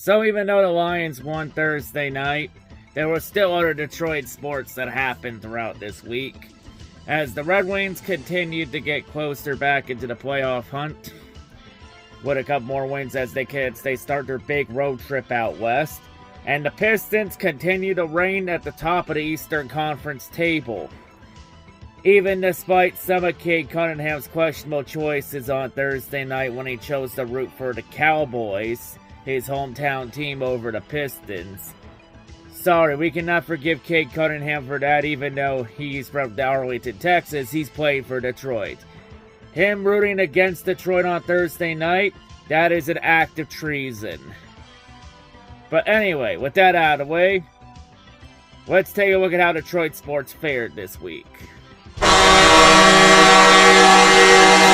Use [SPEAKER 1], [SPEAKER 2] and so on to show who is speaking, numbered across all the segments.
[SPEAKER 1] So even though the Lions won Thursday night, there were still other Detroit sports that happened throughout this week, as the Red Wings continued to get closer back into the playoff hunt, with a couple more wins as they start their big road trip out west, and the Pistons continue to reign at the top of the Eastern Conference table. Even despite some of Cade Cunningham's questionable choices on Thursday night when he chose to root for the Cowboys, his hometown team, over the Pistons. Sorry, we cannot forgive Cade Cunningham for that, even though he's from Arlington, Texas. He's played for Detroit. Him rooting against Detroit on Thursday night, that is an act of treason. But anyway, with that out of the way, let's take a look at how Detroit sports fared this week.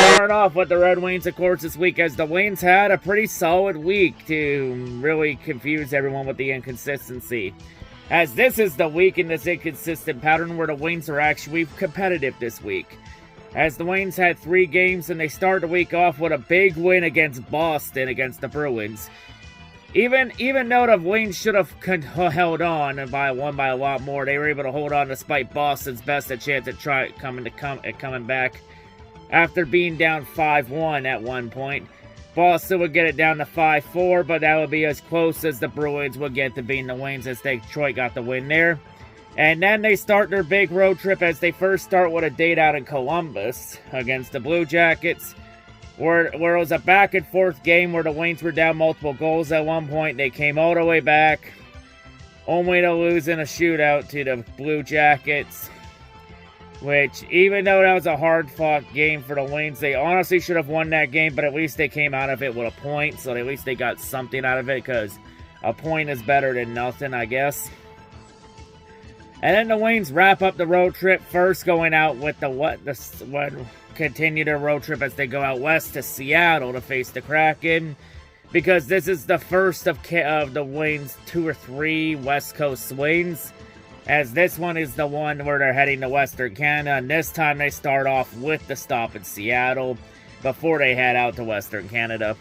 [SPEAKER 1] Starting off with the Red Wings, of course, this week, as the Wings had a pretty solid week to really confuse everyone with the inconsistency. As this is the week in this inconsistent pattern where the Wings are actually competitive this week. As the Wings had 3 games and they started the week off with a big win against Boston against the Bruins. Even though the Wings should have held on and won by a lot more, they were able to hold on despite Boston's best chance at coming back. After being down 5-1 at one point, Boston would get it down to 5-4, but that would be as close as the Bruins would get to beating the Wings as Detroit got the win there. And then they start their big road trip as they first start with a date out in Columbus against the Blue Jackets, where it was a back-and-forth game where the Wings were down multiple goals at one point. They came all the way back, only to lose in a shootout to the Blue Jackets, which, even though that was a hard-fought game for the Wings, they honestly should have won that game, but at least they came out of it with a point, so at least they got something out of it, because a point is better than nothing, I guess. And then the Wings wrap up the road trip, first going out with continue their road trip as they go out west to Seattle to face the Kraken, because this is the first of the Wings' 2 or 3 West Coast swings, as this one is the one where they're heading to Western Canada, and this time they start off with the stop in Seattle before they head out to Western Canada.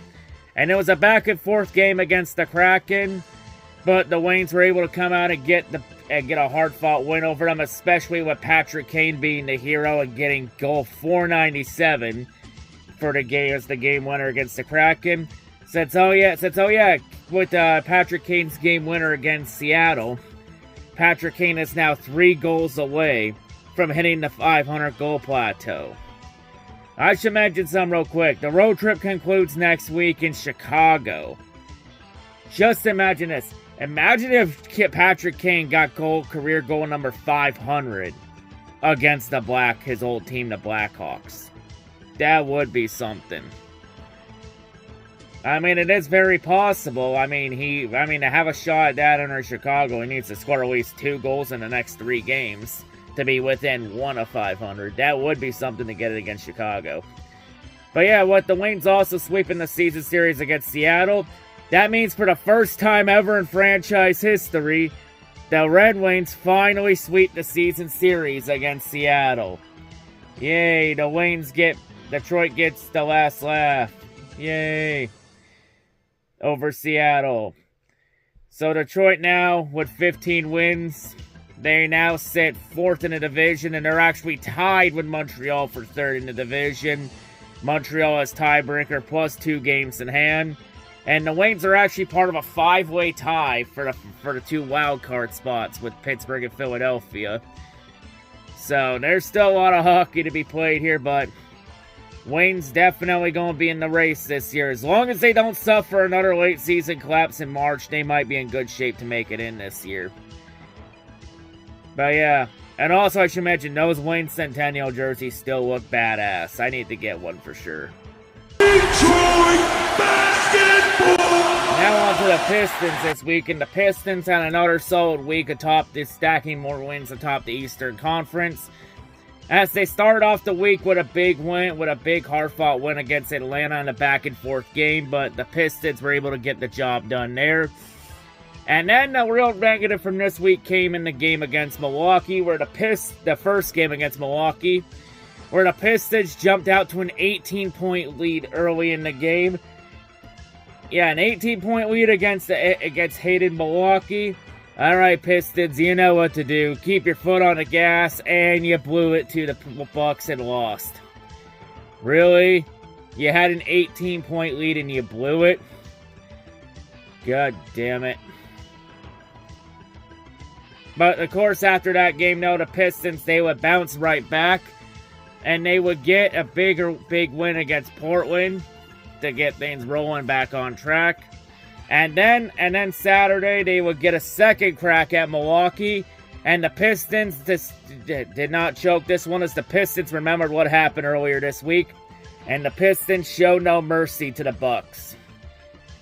[SPEAKER 1] And it was a back-and-forth game against the Kraken, but the Wings were able to come out and get a hard-fought win over them, especially with Patrick Kane being the hero and getting goal 497 for the game as the game winner against the Kraken. Since with Patrick Kane's game winner against Seattle, Patrick Kane is now 3 goals away from hitting the 500 goal plateau. I should mention something real quick. The road trip concludes next week in Chicago. Just imagine this. Imagine if Patrick Kane got career goal number 500 against his old team, the Blackhawks. That would be something. I mean, it is very possible. I mean, to have a shot at that under Chicago, he needs to score at least 2 goals in the next 3 games to be within 1 of 500. That would be something to get it against Chicago. But yeah, with the Wings also sweeping the season series against Seattle, that means for the first time ever in franchise history, the Red Wings finally sweep the season series against Seattle. Yay, Detroit gets the last laugh. Yay. Over Seattle. So Detroit now, with 15 wins, they now sit 4th in the division, and they're actually tied with Montreal for 3rd in the division. Montreal has tiebreaker plus 2 games in hand. And the Wings are actually part of a 5-way tie for the 2 wild card spots with Pittsburgh and Philadelphia. So there's still a lot of hockey to be played here, but Wings definitely going to be in the race this year. As long as they don't suffer another late season collapse in March, they might be in good shape to make it in this year. But yeah, and also I should mention, those Wayne Centennial jerseys still look badass. I need to get one for sure. Detroit basketball! Now on to the Pistons this week, and the Pistons had another solid week stacking more wins atop the Eastern Conference, as they started off the week with a big hard-fought win against Atlanta in a back-and-forth game, but the Pistons were able to get the job done there. And then the real negative from this week came in the game against Milwaukee, where the first game against Milwaukee, where the Pistons jumped out to an 18-point lead early in the game. Yeah, an 18-point lead against hated Milwaukee. All right, Pistons, you know what to do. Keep your foot on the gas, and you blew it to the Bucks and lost. Really? You had an 18-point lead and you blew it? God damn it. But, of course, after that game, though, the Pistons, they would bounce right back. And they would get a big win against Portland to get things rolling back on track. And then Saturday, they would get a second crack at Milwaukee. And the Pistons did not choke this one, as the Pistons remembered what happened earlier this week. And the Pistons showed no mercy to the Bucks,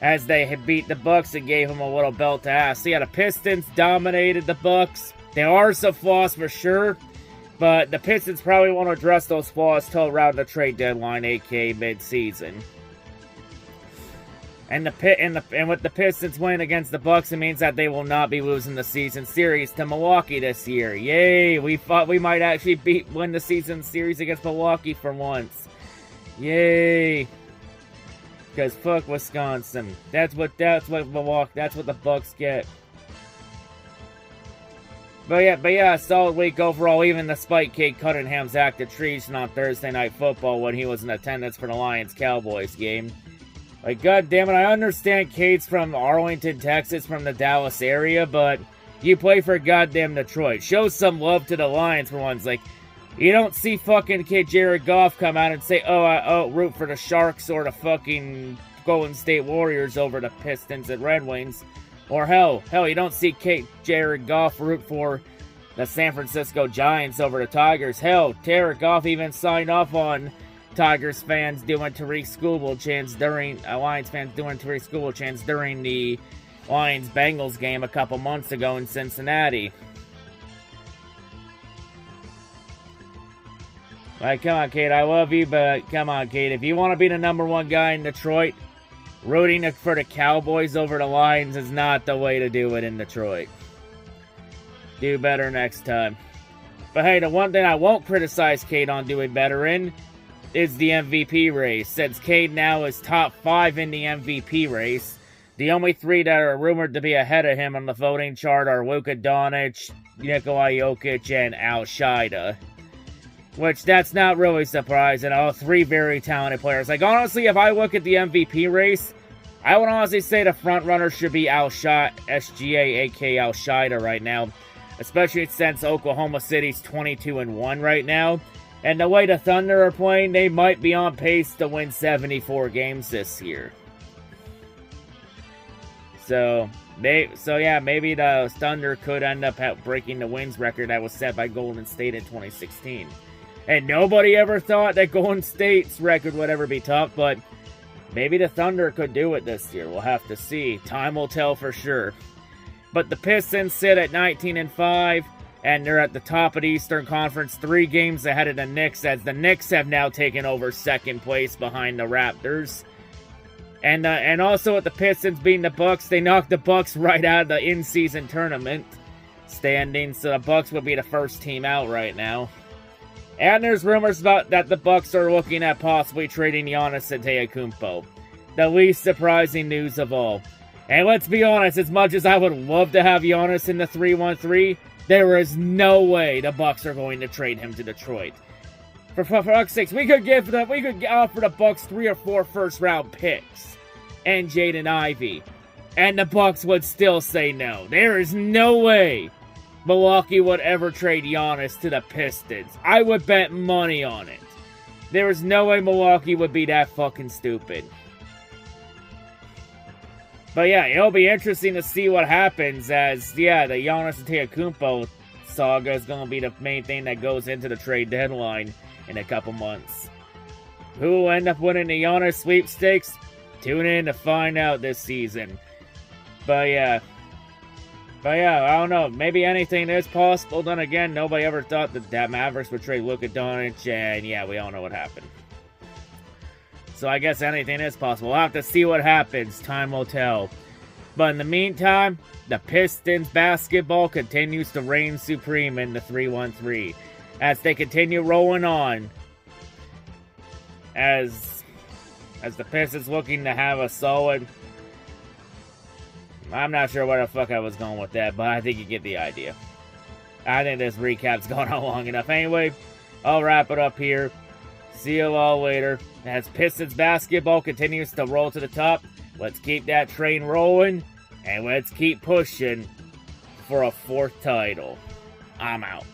[SPEAKER 1] as they had beat the Bucks and gave them a little belt to ass. So yeah, the Pistons dominated the Bucks. There are some flaws for sure, but the Pistons probably won't address those flaws till around the trade deadline, aka mid-season. And with the Pistons win against the Bucks, it means that they will not be losing the season series to Milwaukee this year. Yay! We thought we might actually win the season series against Milwaukee for once. Yay! Because fuck Wisconsin. That's what Milwaukee. That's what the Bucks get. But yeah, a solid week overall. Even despite Cade Cunningham's act of treason on Thursday Night Football when he was in attendance for the Lions-Cowboys game. Like, god damn it, I understand Cade's from Arlington, Texas, from the Dallas area, but you play for goddamn Detroit. Show some love to the Lions for once. Like, you don't see fucking kid Jared Goff come out and say, root for the Sharks or the fucking Golden State Warriors over the Pistons and Red Wings. Or hell, you don't see Jared Goff root for the San Francisco Giants over the Tigers. Hell, Jared Goff even signed off on Tigers fans doing Tariq Schoolboy chants during, Lions fans doing Tariq Schoolboy chants during the Lions-Bengals game a couple months ago in Cincinnati. Like, come on, Kate, I love you, but come on, Kate, if you want to be the number one guy in Detroit, rooting for the Cowboys over the Lions is not the way to do it in Detroit. Do better next time. But hey, the one thing I won't criticize Kate on doing better in is the MVP race, since Cade now is top 5 in the MVP race. The only 3 that are rumored to be ahead of him on the voting chart are Luka Doncic, Nikola Jokic, and Al Shida. Which, that's not really surprising. All 3 very talented players. Like, honestly, if I look at the MVP race, I would honestly say the front runner should be SGA, aka Al Shida right now. Especially since Oklahoma City's 22-1 right now. And the way the Thunder are playing, they might be on pace to win 74 games this year. So yeah, maybe the Thunder could end up breaking the wins record that was set by Golden State in 2016. And nobody ever thought that Golden State's record would ever be tough, but maybe the Thunder could do it this year. We'll have to see. Time will tell for sure. But the Pistons sit at 19-5. And they're at the top of the Eastern Conference, 3 games ahead of the Knicks, as the Knicks have now taken over second place behind the Raptors. And also with the Pistons beating the Bucks, they knocked the Bucks right out of the in-season tournament standings, so the Bucks would be the first team out right now. And there's rumors about that the Bucks are looking at possibly trading Giannis Antetokounmpo. The least surprising news of all. And let's be honest, as much as I would love to have Giannis in the 3-1-3, there is no way the Bucks are going to trade him to Detroit. For fuck's sakes, we could offer the Bucks 3 or 4 first-round picks and Jaden Ivey, and the Bucks would still say no. There is no way Milwaukee would ever trade Giannis to the Pistons. I would bet money on it. There is no way Milwaukee would be that fucking stupid. But yeah, it'll be interesting to see what happens, as, yeah, the Giannis Antetokounmpo saga is going to be the main thing that goes into the trade deadline in a couple months. Who will end up winning the Giannis sweepstakes? Tune in to find out this season. But yeah, I don't know. Maybe anything is possible. Then again, nobody ever thought that Mavericks would trade Luka Doncic, and yeah, we all know what happened. So I guess anything is possible. We'll have to see what happens. Time will tell. But in the meantime, the Pistons basketball continues to reign supreme in the 3-1-3 as they continue rolling on. As the Pistons looking to have a solid I'm not sure where the fuck I was going with that, but I think you get the idea. I think this recap's going on long enough. Anyway, I'll wrap it up here. See you all later. As Pistons basketball continues to roll to the top, let's keep that train rolling, and let's keep pushing for a 4th title. I'm out.